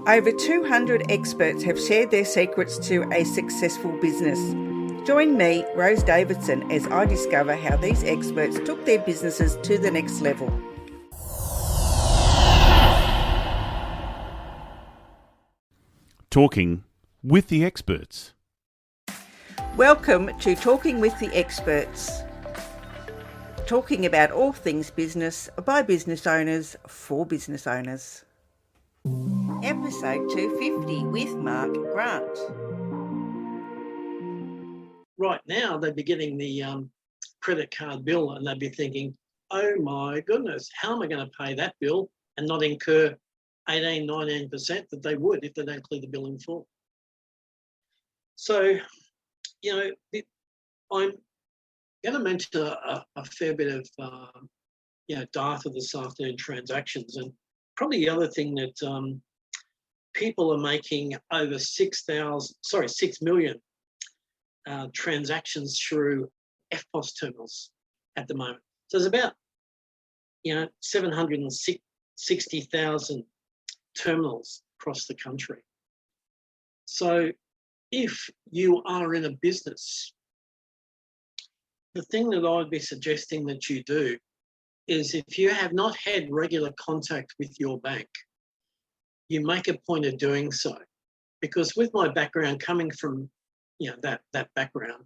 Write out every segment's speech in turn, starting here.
Over 200 experts have shared their secrets to a successful business. Join me, Rose Davidson, as I discover how these experts took their businesses to the next level. Talking with the experts. Welcome to Talking with the Experts. Talking about all things business by business owners for business owners. Episode 250 with Mark Grant. Right now, they'd be getting the credit card bill and they'd be thinking, oh my goodness, how am I going to pay that bill and not incur 18, 19% that they would if they don't clear the bill in full? So, I'm going to mention a fair bit of data this afternoon, transactions, and probably the other thing that people are making over 6 million transactions through EFTPOS terminals at the moment. So there's about 760,000 terminals across the country. So if you are in a business, the thing that I would be suggesting that you do is, if you have not had regular contact with your bank, you make a point of doing so. Because with my background, coming from that background,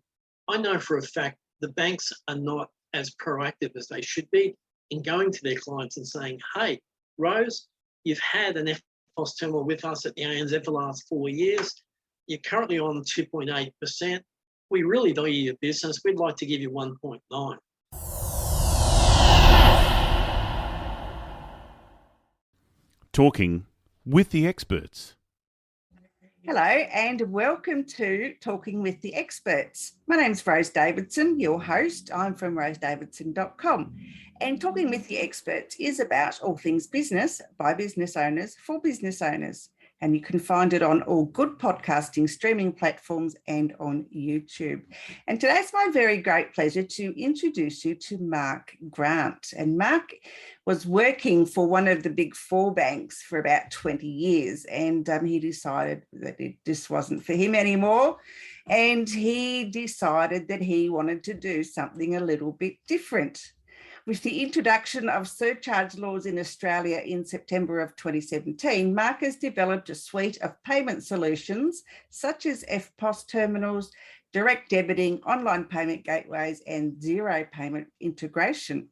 I know for a fact the banks are not as proactive as they should be in going to their clients and saying, hey, Rose, you've had an EFTPOS terminal with us at the ANZ for the last 4 years. You're currently on 2.8%. We really value your business. We'd like to give you 1.9. Talking with the experts. Hello and welcome to Talking with the Experts. My name's Rose Davidson, your host. I'm from rosedavidson.com. And Talking with the Experts is about all things business by business owners for business owners. And you can find it on all good podcasting streaming platforms and on YouTube. And today it's my very great pleasure to introduce you to Mark Grant. And Mark was working for one of the big four banks for about 20 years. And he decided that it just wasn't for him anymore. And he decided that he wanted to do something a little bit different. With the introduction of surcharge laws in Australia in September of 2017, Mark has developed a suite of payment solutions such as EFTPOS terminals, direct debiting, online payment gateways, and zero payment integration,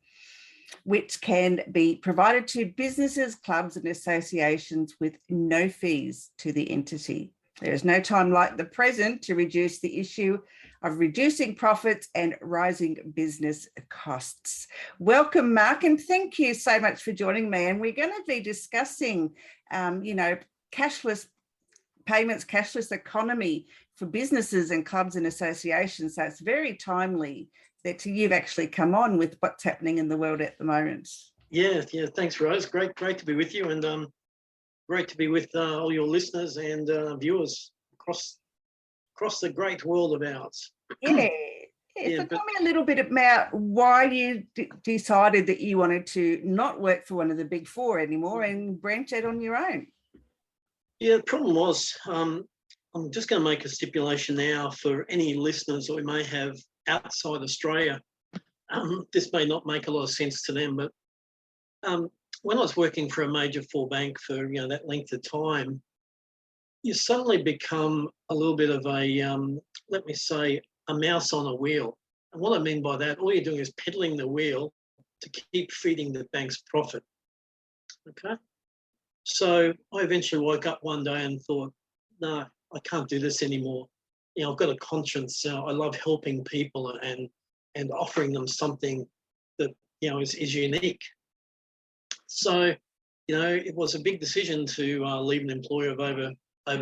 which can be provided to businesses, clubs, and associations with no fees to the entity. There is no time like the present to reduce the issue of reducing profits and rising business costs. Welcome, Mark, and thank you so much for joining me. And we're going to be discussing, cashless payments, cashless economy for businesses and clubs and associations. So it's very timely that you've actually come on with what's happening in the world at the moment. Yeah. Thanks, Rose. Great to be with you, and great to be with all your listeners and viewers across the great world of ours. So tell me a little bit about why you decided that you wanted to not work for one of the big four anymore and branch out on your own. Yeah, the problem was, I'm just going to make a stipulation now for any listeners that we may have outside Australia. This may not make a lot of sense to them, but when I was working for a major four bank for that length of time, you suddenly become a little bit of a, let me say, a mouse on a wheel. And what I mean by that, all you're doing is peddling the wheel to keep feeding the bank's profit. Okay? So I eventually woke up one day and thought, no, I can't do this anymore. I've got a conscience. I love helping people and offering them something that, is unique. So, it was a big decision to leave an employer of over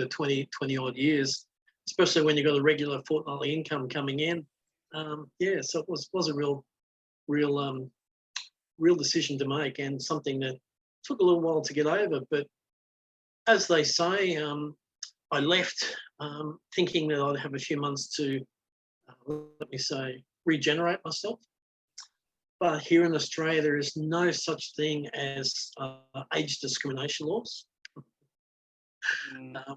20 odd years, especially when you've got a regular fortnightly income coming in. So it was a real decision to make, and something that took a little while to get over. But as they say, I left thinking that I'd have a few months to, regenerate myself. But here in Australia, there is no such thing as age discrimination laws.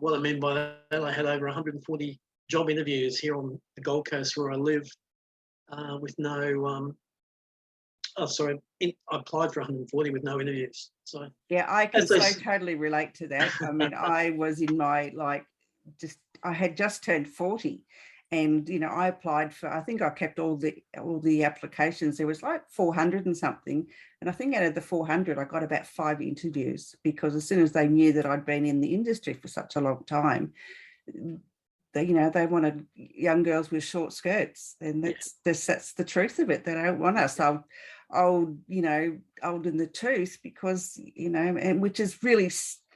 What I mean by that, I had over 140 job interviews here on the Gold Coast where I live with no, I applied for 140 with no interviews. So yeah, I can totally relate to that. I mean, I was in my, I had just turned 40, and I applied for, I think I kept all the applications. There was like 400 and something, and I think out of the 400 I got about 5 interviews, because as soon as they knew that I'd been in the industry for such a long time, they wanted young girls with short skirts, and that's the truth of it. They don't want us old in the tooth, because and which is really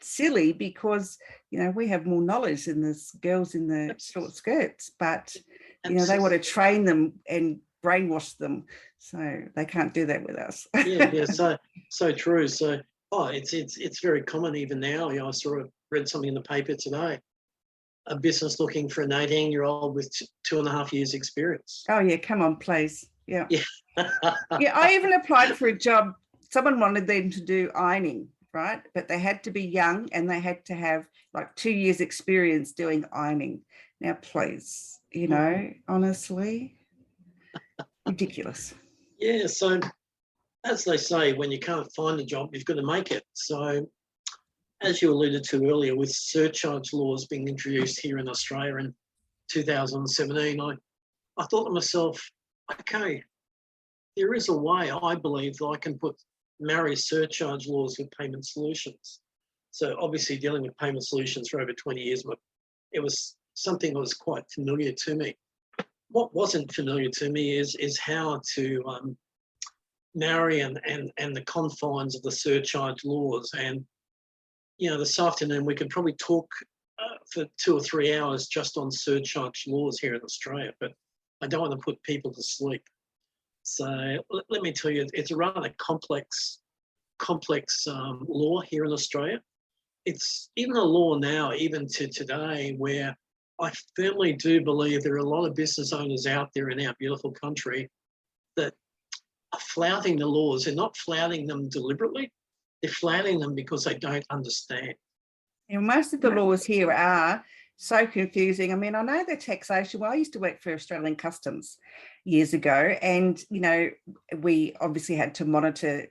silly, because we have more knowledge than the girls in the short skirts, but they want to train them and brainwash them, so they can't do that with us. yeah so true. So it's very common even now. I read something in the paper today, a business looking for an 18-year-old with 2.5 years experience. Oh yeah, come on, please. Yeah. Yeah, I even applied for a job. Someone wanted them to do ironing, right? But they had to be young, and they had to have like 2 years experience doing ironing. Now, please, honestly, ridiculous. Yeah, so as they say, when you can't find a job, you've got to make it. So as you alluded to earlier, with surcharge laws being introduced here in Australia in 2017, I thought to myself, okay, there is a way, I believe, that I can marry surcharge laws with payment solutions. So obviously dealing with payment solutions for over 20 years, but it was something that was quite familiar to me. What wasn't familiar to me is how to marry and the confines of the surcharge laws. And, this afternoon we could probably talk for 2 or 3 hours just on surcharge laws here in Australia, but I don't want to put people to sleep. So let me tell you, it's a rather complex law here in Australia. It's even a law now, even to today, where I firmly do believe there are a lot of business owners out there in our beautiful country that are flouting the laws. They're not flouting them deliberately. They're flouting them because they don't understand. Most of the laws here are so confusing. I mean, I know the taxation. Well, I used to work for Australian Customs years ago, and we obviously had to monitor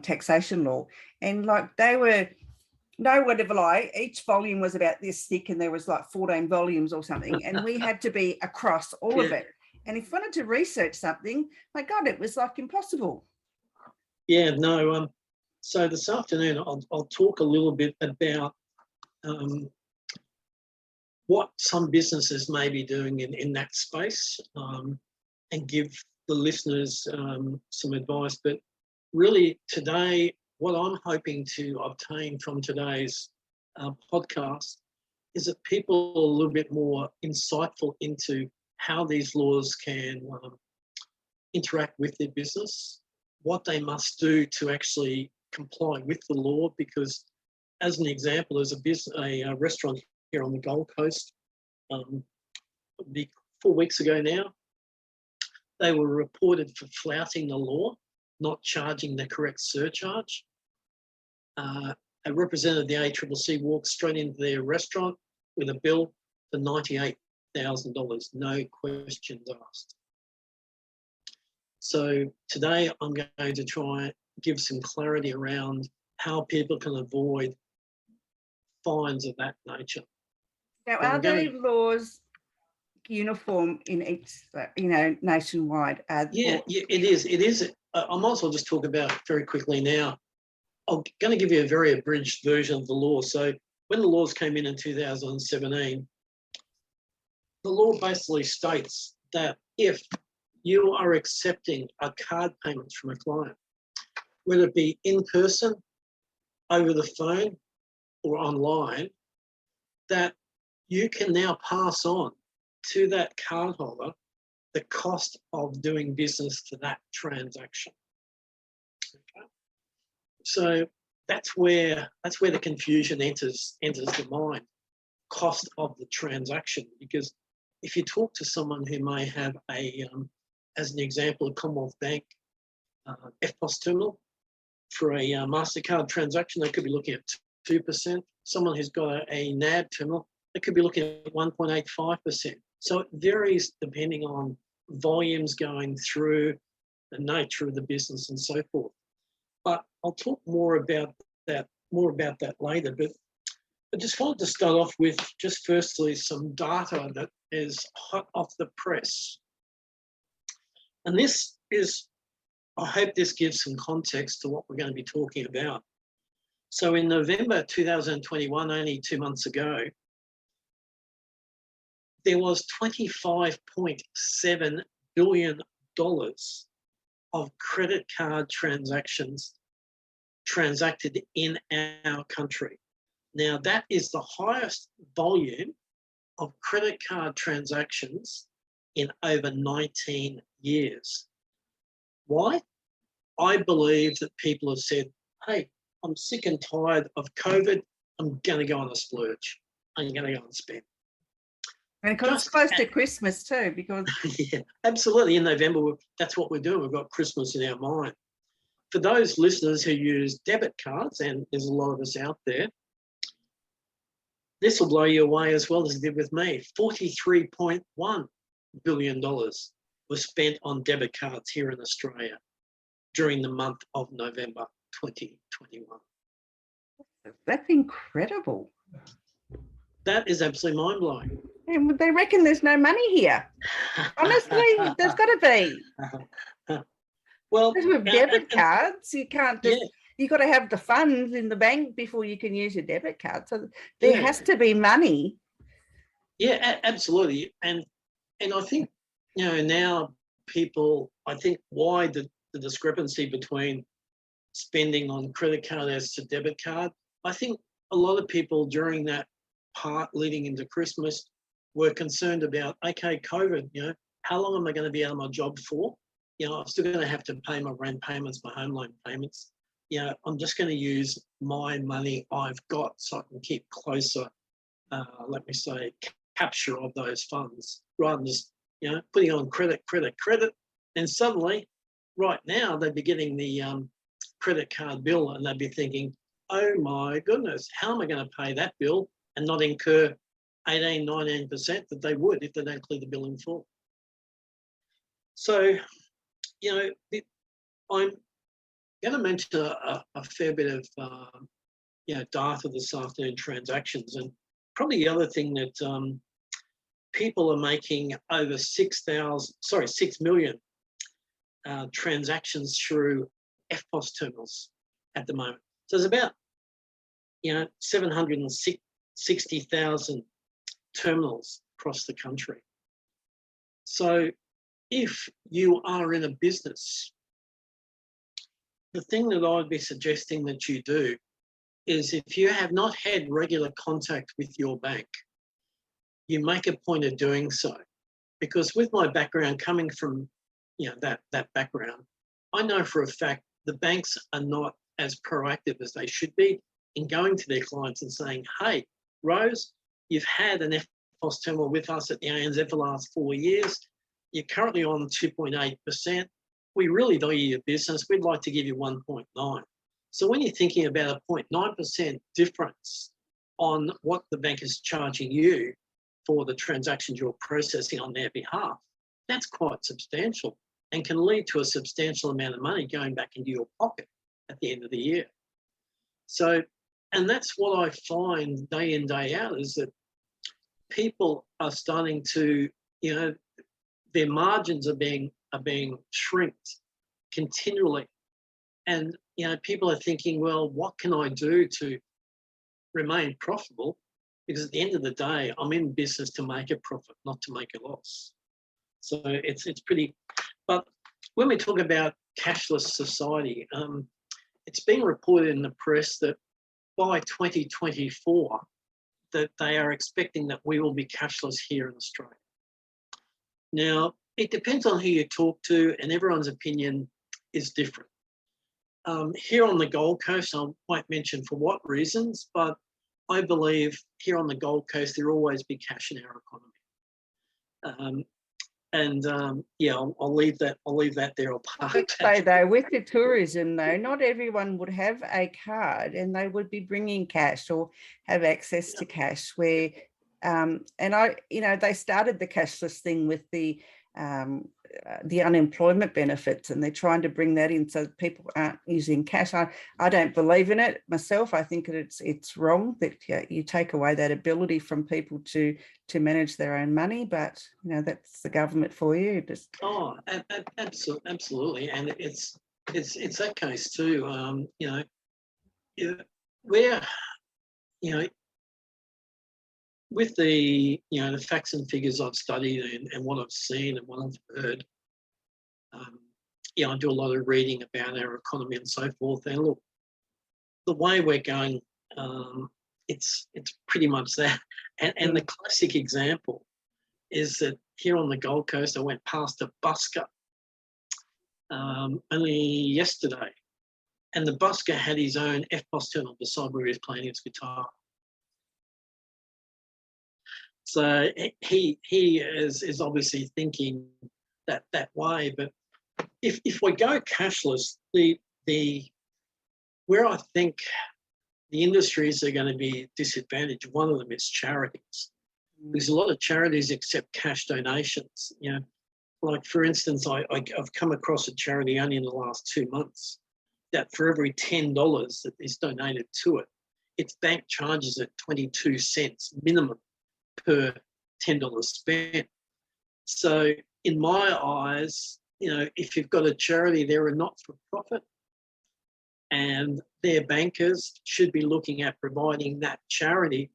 taxation law, and they were no whatever lie. Each volume was about this thick, and there was like 14 volumes or something, and we had to be across all of it. And if you wanted to research something, my God, it was like impossible. Yeah, no. So this afternoon, I'll talk a little bit about what some businesses may be doing in that space, and give the listeners some advice. But really today, what I'm hoping to obtain from today's podcast is that people are a little bit more insightful into how these laws can interact with their business, what they must do to actually comply with the law. Because as an example, as a restaurant here on the Gold Coast, 4 weeks ago now, they were reported for flouting the law, not charging the correct surcharge. A representative of the ACCC walked straight into their restaurant with a bill for $98,000, no questions asked. So today I'm going to try and give some clarity around how people can avoid fines of that nature. Now, are the laws uniform in each, nationwide? Yeah, it is. It is. I might as well just talk about it very quickly now. I'm going to give you a very abridged version of the law. So when the laws came in 2017, the law basically states that if you are accepting a card payment from a client, whether it be in person, over the phone, or online, that you can now pass on to that cardholder the cost of doing business for that transaction. Okay. So that's where the confusion enters the mind. Cost of the transaction, because if you talk to someone who may have as an example, a Commonwealth Bank EFTPOS terminal for a MasterCard transaction, they could be looking at 2%, someone who's got a NAB terminal, they could be looking at 1.85%. So it varies depending on volumes going through, the nature of the business and so forth. But I'll talk more about that later. But I just wanted to start off with just firstly some data that is hot off the press. And this is, I hope this gives some context to what we're going to be talking about. So in November 2021, only 2 months ago, there was $25.7 billion of credit card transactions transacted in our country. Now, that is the highest volume of credit card transactions in over 19 years. Why? I believe that people have said, hey, I'm sick and tired of COVID. I'm going to go on a splurge. I'm going to go and spend. And because it's close to Christmas too, because... Yeah, absolutely. In November, that's what we're doing. We've got Christmas in our mind. For those listeners who use debit cards, and there's a lot of us out there, this will blow you away as well as it did with me. $43.1 billion was spent on debit cards here in Australia during the month of November 2021. That's incredible. That is absolutely mind-blowing. And they reckon there's no money here. Honestly, there's got to be. Well, with debit cards, you can't just, yeah. You've got to have the funds in the bank before you can use your debit card. So there has to be money. Yeah, absolutely. And I think, now people, I think why the discrepancy between spending on credit card as to debit card, I think a lot of people during that part leading into Christmas were concerned about, okay, COVID, how long am I going to be out of my job for? I'm still going to have to pay my rent payments, my home loan payments. I'm just going to use my money I've got so I can keep closer, let me say, capture of those funds rather than just, putting on credit. And suddenly, right now, they'd be getting the credit card bill and they'd be thinking, oh my goodness, how am I going to pay that bill and not incur 18, 19% that they would if they don't clear the bill in full? So, I'm going to mention a fair bit of data this afternoon, transactions, and probably the other thing that people are making over 6 million transactions through EFTPOS terminals at the moment. So there's about 760,000 terminals across the country. So if you are in a business, the thing that I would be suggesting that you do is if you have not had regular contact with your bank, you make a point of doing so. Because with my background, coming from that background, I know for a fact the banks are not as proactive as they should be in going to their clients and saying, hey, Rose, you've had an EFTPOS terminal with us at the ANZ for the last 4 years. You're currently on 2.8%. We really value your business. We'd like to give you 1.9. So when you're thinking about a 0.9% difference on what the bank is charging you for the transactions you're processing on their behalf, that's quite substantial and can lead to a substantial amount of money going back into your pocket at the end of the year. So, and that's what I find day in, day out, is that people are starting to, their margins are being shrinked continually. And, people are thinking, well, what can I do to remain profitable? Because at the end of the day, I'm in business to make a profit, not to make a loss. So it's pretty, but when we talk about cashless society, it's been reported in the press that by 2024, that they are expecting that we will be cashless here in Australia. Now, it depends on who you talk to, and everyone's opinion is different. Here on the Gold Coast, I won't mention for what reasons, but I believe here on the Gold Coast, there will always be cash in our economy. And yeah, I'll leave that. I'll leave that there. I'll park Let's that. say though, with the tourism though, not everyone would have a card and they would be bringing cash or have access to cash. Where, and they started the cashless thing with the unemployment benefits, and they're trying to bring that in so people aren't using cash. I don't believe in it myself. I think it's wrong that you take away that ability from people to manage their own money, but that's the government for you. Just Absolutely, and it's that case too. Where with the the facts and figures I've studied and what I've seen and what I've heard, I do a lot of reading about our economy and so forth. And look, the way we're going, it's pretty much that. And the classic example is that here on the Gold Coast, I went past a busker only yesterday, and the busker had his own FPOS terminal beside where he was playing his guitar. So he is obviously thinking that way. But if we go cashless, where I think the industries are going to be disadvantaged, one of them is charities. There's a lot of charities accept cash donations. Like for instance, I've come across a charity only in the last 2 months that for every $10 that is donated to it, its bank charges it 22 cents minimum per $10 spent. So in my eyes, if you've got a charity, they're a not-for-profit, and their bankers should be looking at providing that charity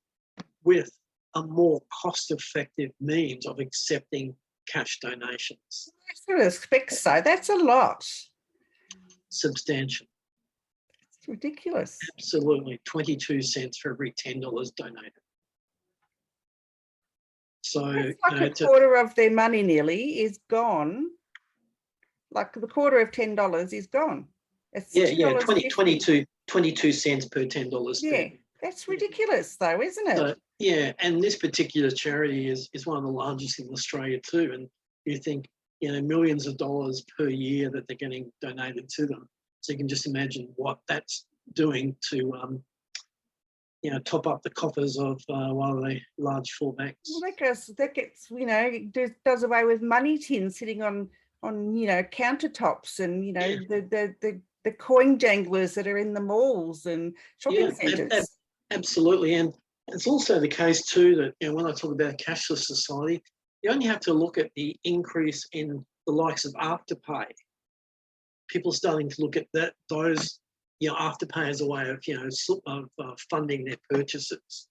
with a more cost-effective means of accepting cash donations. I sort of expect so. That's a lot. Substantial. It's ridiculous. Absolutely, 22 cents for every $10 donated. So it's like a quarter of their money nearly is gone. Like the quarter of $10 is gone. It's 22 cents per $10 spent. Yeah, that's ridiculous though, isn't it? So, yeah, and this particular charity is one of the largest in Australia too. And you think, millions of dollars per year that they're getting donated to them. So you can just imagine what that's doing to top up the coffers of one of the large four banks. Well, that gets does away with money tins sitting on countertops, and the coin janglers that are in the malls and shopping centres. Absolutely, and it's also the case too that when I talk about a cashless society, you only have to look at the increase in the likes of Afterpay. People starting to look at those Afterpay as a way of funding their purchases.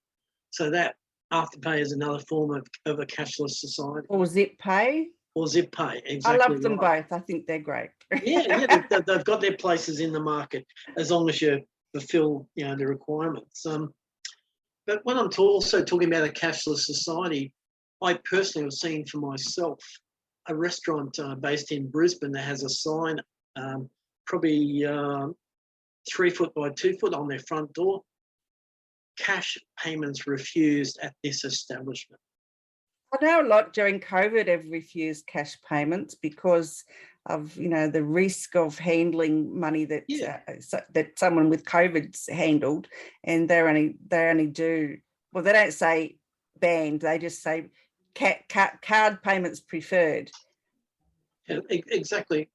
So that Afterpay is another form of a cashless society. Or Zip Pay. Exactly. I love them both. I think they're great. They've got their places in the market as long as you fulfill the requirements. But when I'm also talking about a cashless society, I personally have seen for myself a restaurant based in Brisbane that has a sign, probably 3 foot by 2 foot on their front door. Cash payments refused at this establishment. I know a lot during COVID have refused cash payments because of the risk of handling money that that someone with COVID's handled, and they only do, well, they don't say banned, they just say card payments preferred. Yeah, exactly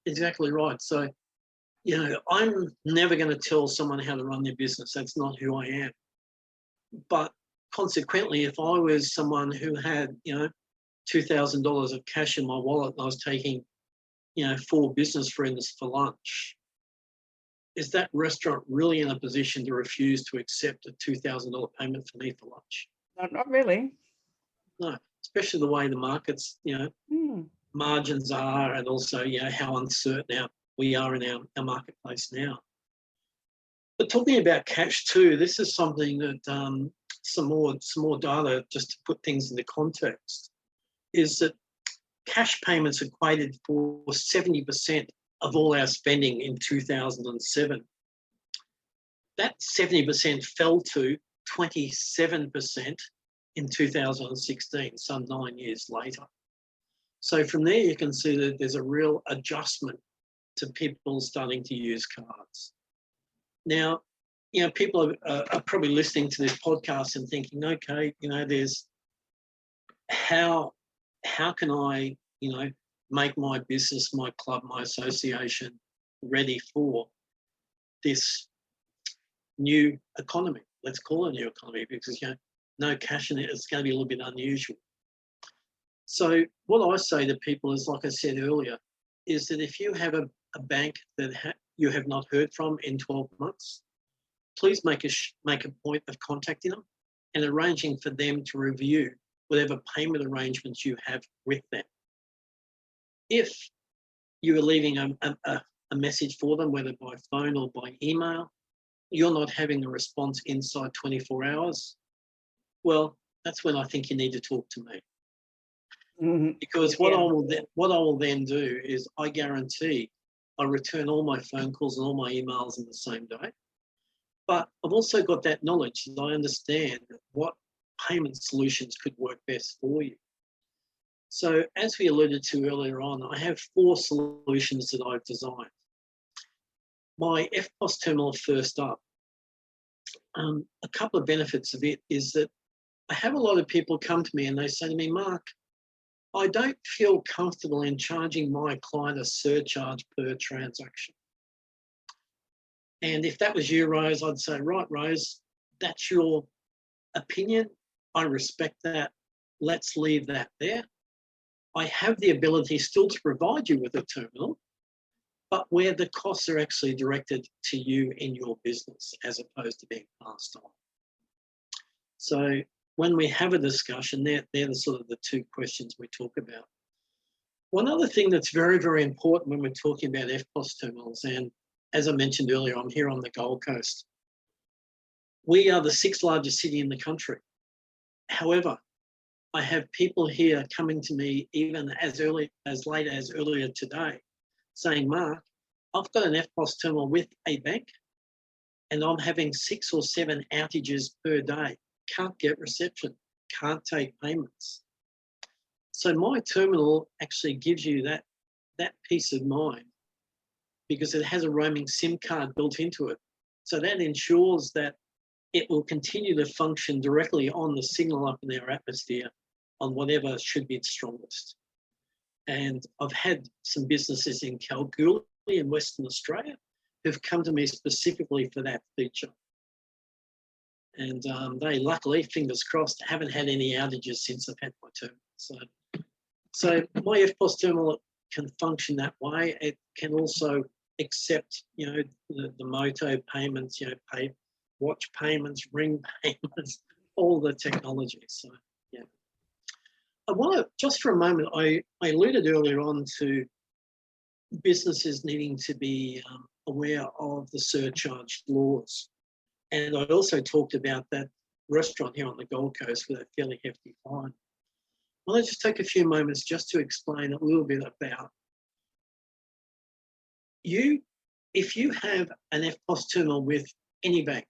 right. So I'm never going to tell someone how to run their business. That's not who I am. But consequently, if I was someone who had, $2,000 of cash in my wallet and I was taking, 4 business friends for lunch, is that restaurant really in a position to refuse to accept a $2,000 payment for me for lunch? Not really. No, especially the way the markets, margins are, and also, how uncertain we are in our marketplace now. But talking about cash too, this is something that some more data just to put things into context is that cash payments equated for 70% of all our spending in 2007. That 70% fell to 27% in 2016, some 9 years later. So from there, you can see that there's a real adjustment to people starting to use cards. Now, people are probably listening to this podcast and thinking, okay, there's how can I, make my business, my club, my association ready for this new economy? Let's call it a new economy, because no cash in it, it's going to be a little bit unusual. So what I say to people is, like I said earlier, is that if you have a bank that you have not heard from in 12 months, please make a point of contacting them and arranging for them to review whatever payment arrangements you have with them. If you are leaving a message for them, whether by phone or by email, you're not having a response inside 24 hours, well, that's when I think you need to talk to me. Mm-hmm. Because what I will then do is, I guarantee I return all my phone calls and all my emails in the same day. But I've also got that knowledge that I understand what payment solutions could work best for you. So as we alluded to earlier on, I have 4 solutions that I've designed. My FPOS terminal first up. A couple of benefits of it is that I have a lot of people come to me and they say to me, Mark, I don't feel comfortable in charging my client a surcharge per transaction. And if that was you, Rose, I'd say, right, Rose, that's your opinion. I respect that. Let's leave that there. I have the ability still to provide you with a terminal, but where the costs are actually directed to you in your business as opposed to being passed on. So when we have a discussion, they're the sort of the 2 questions we talk about. One other thing that's very, very important when we're talking about FPOS terminals, and as I mentioned earlier, I'm here on the Gold Coast. We are the 6th largest city in the country. However, I have people here coming to me even as late as earlier today saying, Mark, I've got an FPOS terminal with a bank and I'm having 6 or 7 outages per day. Can't get reception, can't take payments. So my terminal actually gives you that peace of mind because it has a roaming SIM card built into it. So that ensures that it will continue to function directly on the signal up in our atmosphere on whatever should be its strongest. And I've had some businesses in Kalgoorlie in Western Australia who've come to me specifically for that feature. And they luckily, fingers crossed, haven't had any outages since I've had my terminal. So my FPOS terminal can function that way. It can also accept, the Moto payments, pay watch payments, ring payments, all the technology. So, yeah. I want to, just for a moment, I alluded earlier on to businesses needing to be aware of the surcharge laws. And I also talked about that restaurant here on the Gold Coast with a fairly hefty fine. I want to just take a few moments just to explain a little bit about you. If you have an FPOS terminal with any bank,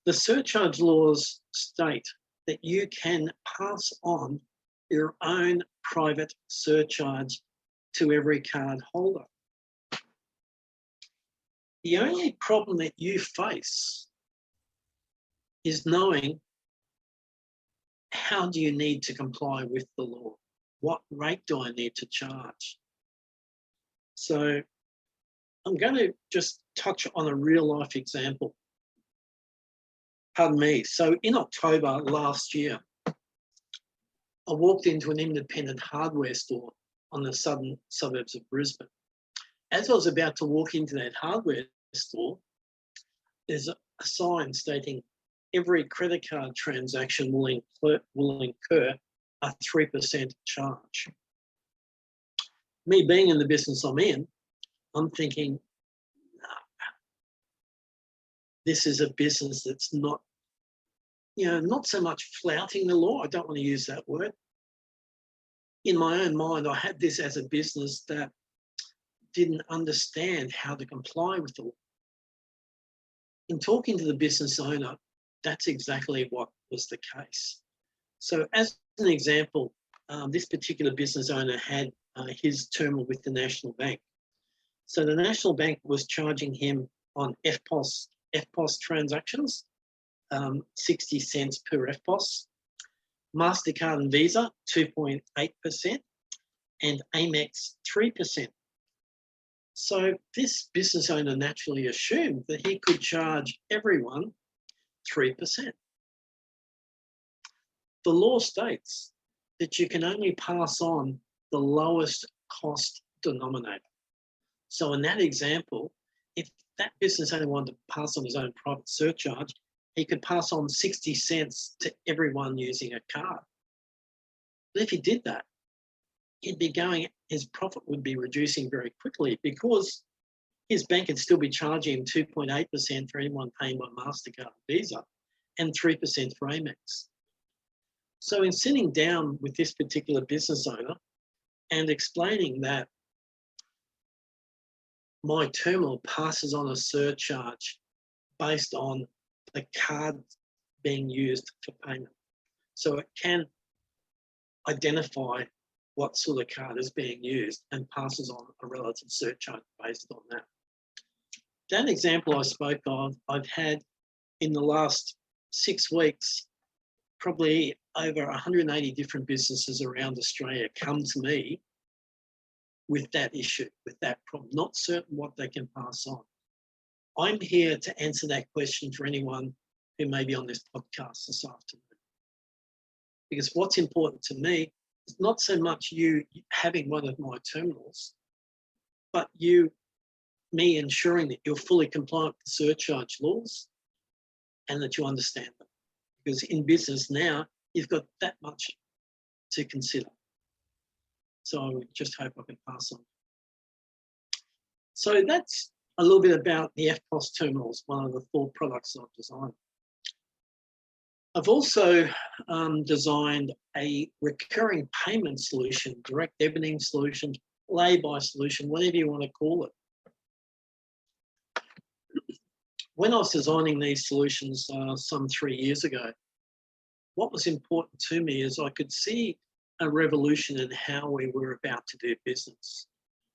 the surcharge laws state that you can pass on your own private surcharge to every card holder. The only problem that you face is knowing how do you need to comply with the law? What rate do I need to charge? So I'm going to just touch on a real life example. Pardon me. So in October last year, I walked into an independent hardware store on the southern suburbs of Brisbane. As I was about to walk into that hardware store, there's a sign stating every credit card transaction will incur a 3% charge. Me being in the business I'm in, I'm thinking, nah, this is a business that's not, not so much flouting the law. I don't want to use that word. In my own mind, I had this as a business that didn't understand how to comply with the law. In talking to the business owner, that's exactly what was the case. So as an example, this particular business owner had his terminal with the National Bank. So the National Bank was charging him on FPOS transactions, 60 cents per FPOS, MasterCard and Visa, 2.8%, and Amex, 3%. So this business owner naturally assumed that he could charge everyone 3%. The law states that you can only pass on the lowest cost denominator. So in that example, if that business owner wanted to pass on his own private surcharge, he could pass on 60 cents to everyone using a card. But if he did that, his profit would be reducing very quickly because his bank would still be charging him 2.8% for anyone paying by MasterCard and Visa and 3% for Amex. So in sitting down with this particular business owner and explaining that my terminal passes on a surcharge based on the card being used for payment. So it can identify what sort of card is being used and passes on a relative surcharge based on that. That example I spoke of, I've had in the last 6 weeks, probably over 180 different businesses around Australia come to me with that issue, with that problem, not certain what they can pass on. I'm here to answer that question for anyone who may be on this podcast this afternoon. Because what's important to me is not so much you having one of my terminals, but me ensuring that you're fully compliant with the surcharge laws and that you understand them. Because in business now, you've got that much to consider. So I would just hope I can pass on. So that's a little bit about the FPOS terminals, one of the 4 products I've designed. I've also designed a recurring payment solution, direct debiting solution, lay-by solution, whatever you want to call it. When I was designing these solutions some 3 years ago, what was important to me is I could see a revolution in how we were about to do business.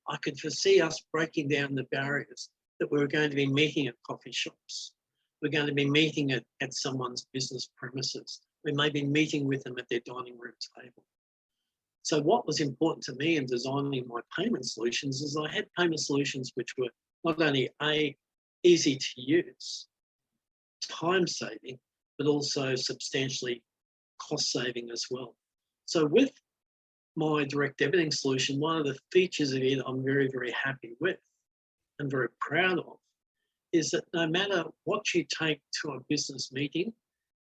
I could foresee us breaking down the barriers that we were going to be meeting at coffee shops. We're going to be meeting at someone's business premises. We may be meeting with them at their dining room table. So what was important to me in designing my payment solutions is I had payment solutions which were not only easy to use, time saving, but also substantially cost saving as well. So with my direct debiting solution, one of the features of it I'm very, very happy with and very proud of is that no matter what you take to a business meeting,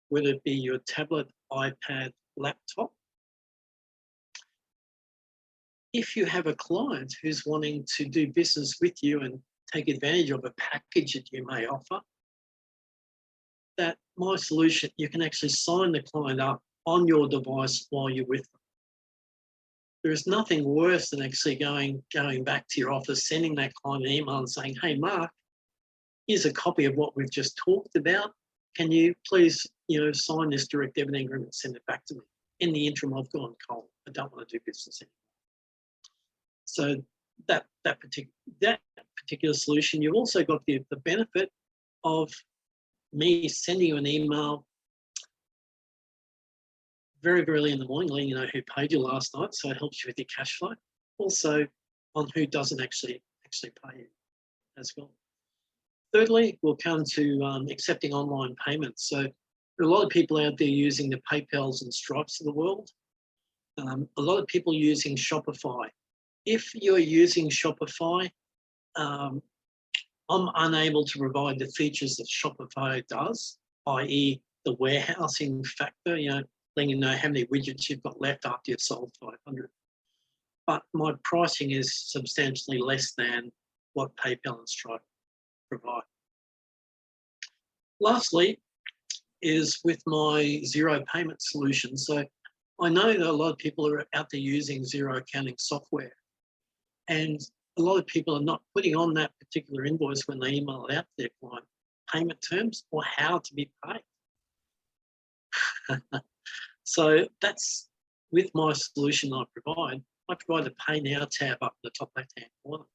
whether it be your tablet, iPad, laptop, if you have a client who's wanting to do business with you and take advantage of a package that you may offer, that my solution, you can actually sign the client up on your device while you're with them. There is nothing worse than actually going back to your office, sending that client an email and saying, hey, Mark, here's a copy of what we've just talked about. Can you please, sign this direct debiting agreement and send it back to me? In the interim, I've gone cold. I don't want to do business anymore. So that particular solution, you've also got the benefit of me sending you an email very, very early in the morning, letting you know who paid you last night, so it helps you with your cash flow. Also on who doesn't actually pay you as well. Thirdly, we'll come to accepting online payments. So there are a lot of people out there using the PayPals and Stripes of the world. A lot of people using Shopify. If you're using Shopify, I'm unable to provide the features that Shopify does, i.e. the warehousing factor, letting you know how many widgets you've got left after you've sold 500. But my pricing is substantially less than what PayPal and Stripe provide. Lastly is with my zero payment solution. So I know that a lot of people are out there using zero accounting software, and a lot of people are not putting on that particular invoice when they email it out to their client payment terms or how to be paid. So that's with my solution I provide a Pay Now tab up in the top left-hand corner.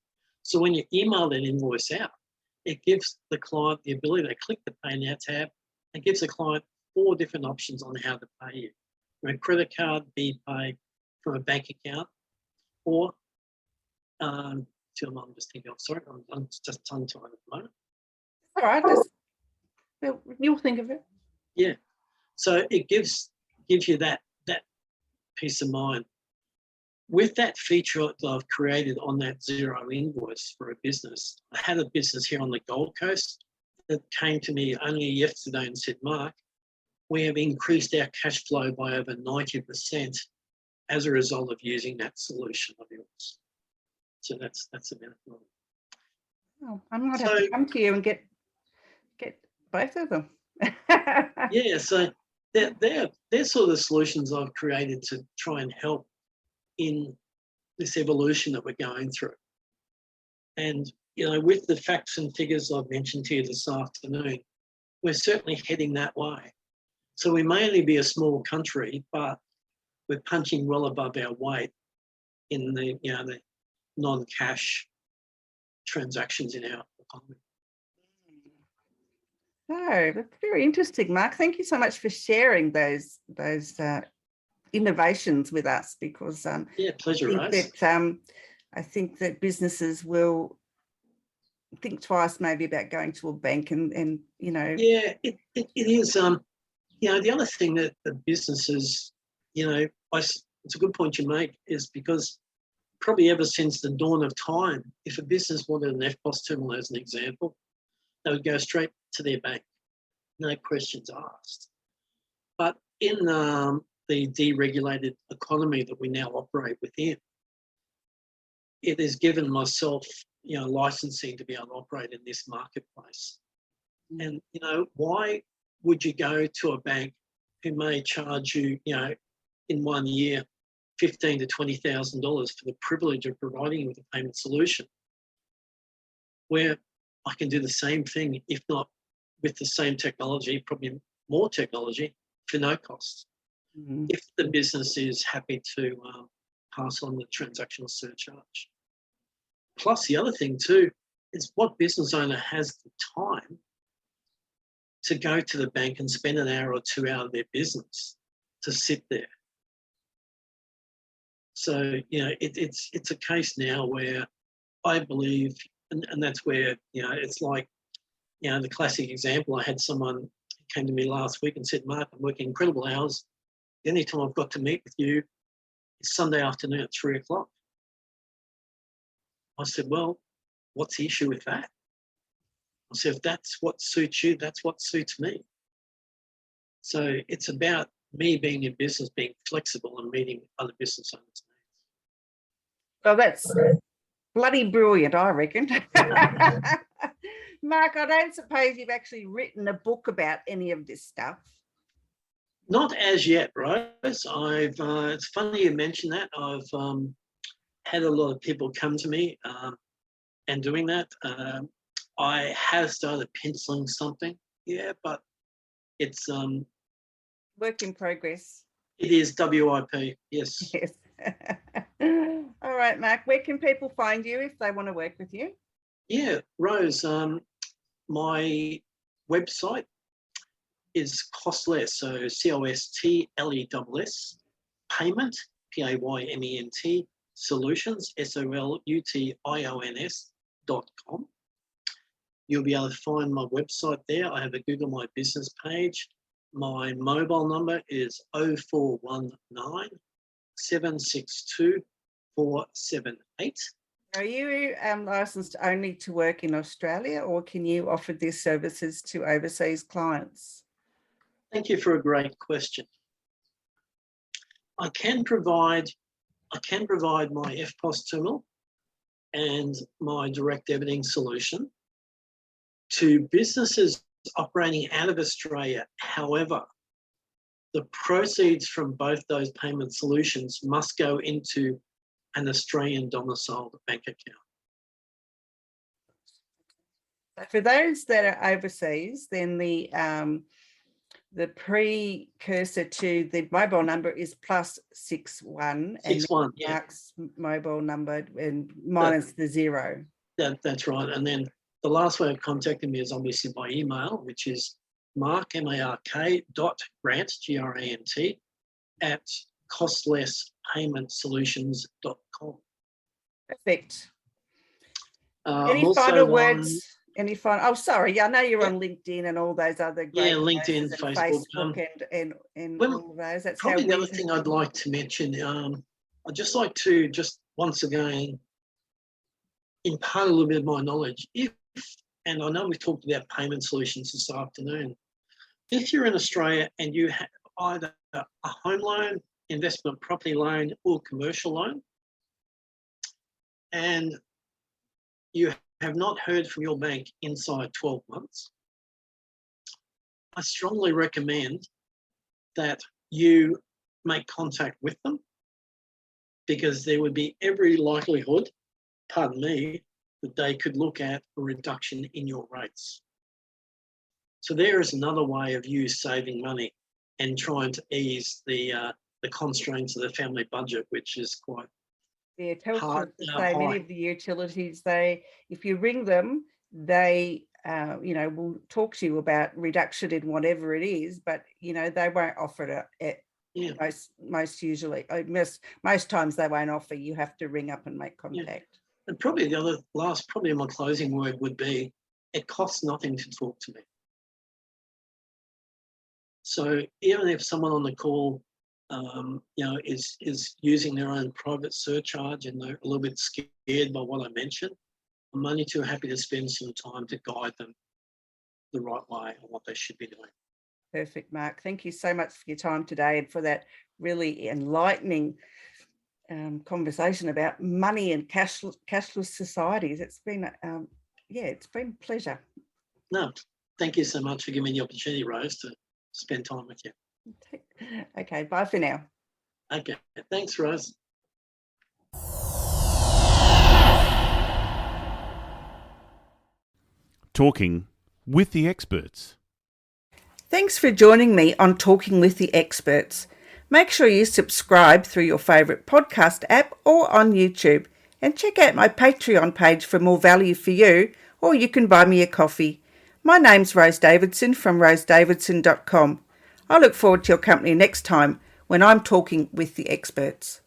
So when you email that invoice out, it gives the client the ability to click the Pay Now tab and gives the client 4 different options on how to pay you. From a credit card, BPay, from a bank account, or I'm just thinking of, sorry, I'm just tongue-tied at the moment. All right, you'll think of it. Yeah. So it gives you that peace of mind. With that feature that I've created on that zero invoice for a business, I had a business here on the Gold Coast that came to me only yesterday and said, Mark, we have increased our cash flow by over 90% as a result of using that solution of yours. So that's a benefit. Oh, I might have to come to you and get both of them. Yeah, so they're sort of the solutions I've created to try and help in this evolution that we're going through. And, with the facts and figures I've mentioned to you this afternoon, we're certainly heading that way. So we may only be a small country, but we're punching well above our weight in the non-cash transactions in our economy. Oh, that's very interesting, Mark. Thank you so much for sharing those innovations with us, because pleasure, Rose. I think that businesses will think twice maybe about going to a bank and Yeah, it is. The other thing that the businesses, it's a good point you make, is because probably ever since the dawn of time, if a business wanted an FPOS terminal as an example, they would go straight to their bank, no questions asked. But in the deregulated economy that we now operate within, it has given myself, licensing to be able to operate in this marketplace. And, why would you go to a bank who may charge you, in 1 year, $15,000 to $20,000 for the privilege of providing you with a payment solution, where I can do the same thing, if not with the same technology, probably more technology, for no cost. Mm-hmm. If the business is happy to pass on the transactional surcharge. Plus, the other thing too is, what business owner has the time to go to the bank and spend an hour or 2 out of their business to sit there? So, it's a case now where I believe, and that's where, it's like, the classic example. I had someone who came to me last week and said, Mark, I'm working incredible hours. The only time I've got to meet with you is Sunday afternoon at 3:00. I said, well, what's the issue with that? I said, if that's what suits you, that's what suits me. So it's about me being in business, being flexible and meeting other business owners' needs. Well, that's bloody brilliant, I reckon. Mark, I don't suppose you've actually written a book about any of this stuff? Not as yet, Rose. It's funny you mentioned that. I've had a lot of people come to me and doing that. I have started penciling something, but it's work in progress. It is WIP, yes. Yes. All right, Mark, where can people find you if they want to work with you? Yeah, Rose, my website is Cashless, so COSTLESS, payment, PAYMENT, solutions, SOLUTIONS.com. You'll be able to find my website there. I have a Google My Business page. My mobile number is 0419 762 478. Are you licensed only to work in Australia, or can you offer these services to overseas clients? Thank you for a great question. I can provide my FPOS terminal and my direct debiting solution to businesses operating out of Australia. However, the proceeds from both those payment solutions must go into an Australian domiciled bank account. For those that are overseas, then the precursor to the mobile number is +61, and 61, yeah. Mark's mobile number and minus the 0. That's right. And then the last way of contacting me is obviously by email, which is mark, M-A-R-K, .grant, G-R-A-N-T, at costlesspaymentsolutions.com. Perfect. I'm Any also final on- words? Any final? Oh, sorry. I know you're Yeah. on LinkedIn and all those other great Yeah, LinkedIn, places, and Facebook. and Well, all of those. That's Probably how the we. other thing I'd like to mention, I'd just like to once again impart a little bit of my knowledge. And I know we've talked about payment solutions this afternoon. If you're in Australia and you have either a home loan, investment property loan, or commercial loan, and you have not heard from your bank inside 12 months, I strongly recommend that you make contact with them, because there would be every likelihood, pardon me, that they could look at a reduction in your rates. So there is another way of you saving money and trying to ease the constraints of the family budget, which is quite hard. The same. Many of the utilities, if you ring them, they will talk to you about reduction in whatever it is, but they won't offer it. Most usually, most times they won't offer. You have to ring up and make contact. Yeah. And probably the other probably my closing word would be, it costs nothing to talk to me. So even if someone on the call, is using their own private surcharge and they're a little bit scared by what I mentioned, I'm only too happy to spend some time to guide them the right way on what they should be doing. Perfect, Mark. Thank you so much for your time today and for that really enlightening conversation about money and cashless societies. It's been it's been a pleasure. No, thank you so much for giving me the opportunity, Rose, to spend time with you. Okay, bye for now. Okay, thanks, Rose. Talking with the experts. Thanks for joining me on Talking with the Experts. Make sure you subscribe through your favourite podcast app or on YouTube, and check out my Patreon page for more value for you, or you can buy me a coffee. My name's Rose Davidson from rosedavidson.com. I look forward to your company next time when I'm talking with the experts.